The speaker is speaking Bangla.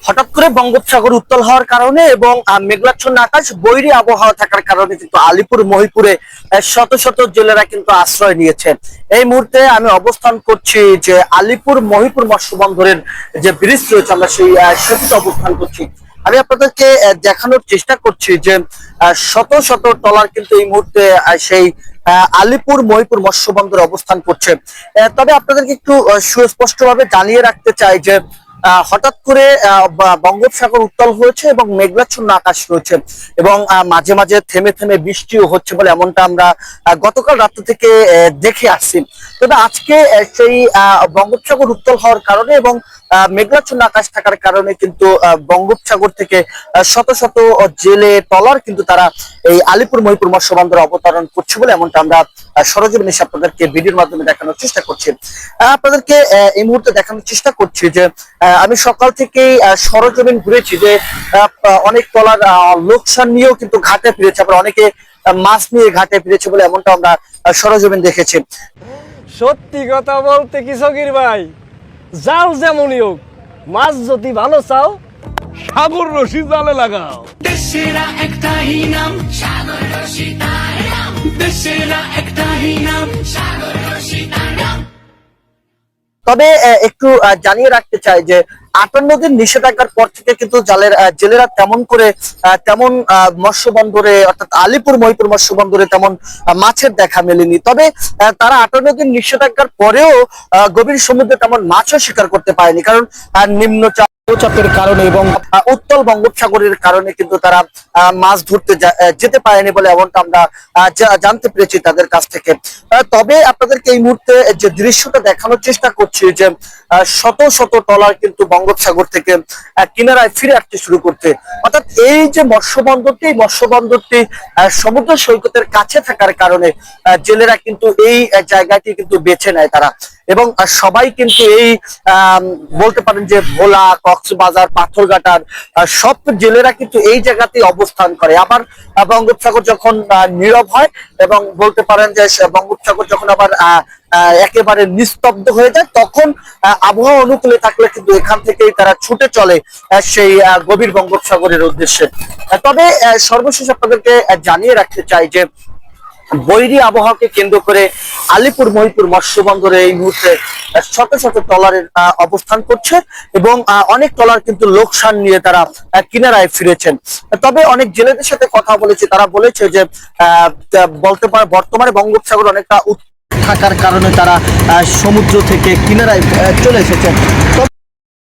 হঠাৎ করে বঙ্গোপসাগর উত্তাল হওয়ার কারণে এবং মেঘাচ্ছন্ন আকাশ বৈরী আবহাওয়া থাকার কারণে কিন্তু আলিপুর মহিপুরে শত শত জেলেরা কিন্তু আশ্রয় নিয়েছে। এই মুহূর্তে আমি অবস্থান করছি যে আলিপুর মহিপুর মৎস্য বন্দরের যে ব্রিজ রয়েছে, আমরা সেই সেতুতে অবস্থান করছি। আমি আপনাদেরকে দেখানোর চেষ্টা করছি যে শত শত ট্রলার কিন্তু এই মুহূর্তে সেই আলিপুর মহিপুর মৎস্য বন্দরে অবস্থান করছে। তবে আপনাদেরকে একটু সুস্পষ্টভাবে জানিয়ে রাখতে চাই যে হঠাৎ করে বঙ্গোপসাগর উত্তাল হয়েছে এবং মেঘাচ্ছন্ন আকাশ রয়েছে এবং মাঝে মাঝে থেমে থেমে বৃষ্টিও হচ্ছে বলে এমনটা আমরা গতকাল রাত থেকে দেখে আসছি। তবে আজকে সেই বঙ্গোপসাগর উত্তাল হওয়ার কারণে এবং মেঘাচ্ছন্ন আকাশ থাকার কারণে কিন্তু বঙ্গোপসাগর থেকে শত শত জেলে ট্রলার কিন্তু তারা এই আলিপুর মহিপুর মৎস্য বন্দরে অবতরণ করছে বলে এমনটা আমরা সরজমিনে এসে আপনাদেরকে ভিডিওর মাধ্যমে দেখানোর চেষ্টা করছি। আপনাদেরকে এই মুহূর্তে দেখানোর চেষ্টা করছি যে আমি সকাল থেকেই সরজমিন ঘুরেছি যে অনেক ট্রলার লোকসান নিয়েও কিন্তু ঘাটে ফিরেছে, আবার অনেকে মাছ নিয়ে ঘাটে ফিরেছে বলে এমনটা আমরা সরজমিন দেখেছি। সত্যি কথা বলতে কি সগির ভাই, জাল যেমনই হোক, মাছ যদি ভালো চাও সাগর রশি জালে লাগাও। দেশেরা একটাই নাম সাগর রশি তার নাম, দেশেরা একটাই নাম সাগর রশি তার নাম। তবে একটু জানিয়ে রাখতে চাই যে 58 দিন নিষেধাজ্ঞার পর থেকে কিন্তু জেলেরা তেমন মৎস্য বন্দরে অর্থাৎ আলিপুর মহিপুর মৎস্য বন্দরে তেমন মাছের দেখা মেলেনি। তবে তারা 58 দিন নিষেধাজ্ঞার পরেও গভীর সমুদ্রে তেমন মাছও শিকার করতে পারেনি, কারণ নিম্নচাপের কারণে এবং উত্তাল বঙ্গোপসাগরের কারণে কিন্তু তারা মাছ ধরতে যেতে পারেনি বলে এমনটা আমরা জানতে পেরেছি তাদের কাছ থেকে। তবে আপনাদেরকে এই মুহূর্তে যে দৃশ্যটা দেখানোর চেষ্টা করছি যে শত শত ট্রলার কিন্তু বঙ্গোপসাগর থেকে কিনারায় ফিরে আসতে শুরু করতে, অর্থাৎ এই যে মৎস্য বন্দরটি সমুদ্র সৈকতের কাছে থাকার কারণে জেলেরা কিন্তু এই জায়গাটি কিন্তু বেছে নেয় তারা, এবং সবাই কিন্তু এই বলতে পারেন যে ভোলা, কক্সবাজার, পাথরঘাটার সব জেলেরা কিন্তু এই জায়গাতেই অবস্থান করে। আবার বঙ্গোপসাগর যখন নীরব হয় এবং বলতে পারেন যে বঙ্গোপসাগর যখন আবার একেবারে নিস্তব্ধ হয়ে যায়, তখন আবহাওয়া অনুকূলে থাকলে কিন্তু এখান থেকেই তারা ছুটে চলে সেই গভীর বঙ্গোপসাগরের উদ্দেশ্যে। তবে সর্বশেষ আপনাদেরকে জানিয়ে রাখতে চাই যে বৈরী আবহাওয়াকে কেন্দ্র করে আলিপুর মহিপুর মৎস্য বন্দরে এই মুহূর্তে শত শত ট্রলারের অবস্থান করছে এবং অনেক ট্রলার কিন্তু লোকসান নিয়ে তারা কিনারায় ফিরেছেন। তবে অনেক জেলেদের সাথে কথা বলেছে, তারা বলেছে যে বলতে পারে বর্তমানে বঙ্গোপসাগর অনেকটা থাকার কারণে তারা সমুদ্র থেকে কিনারায় চলে এসেছেন।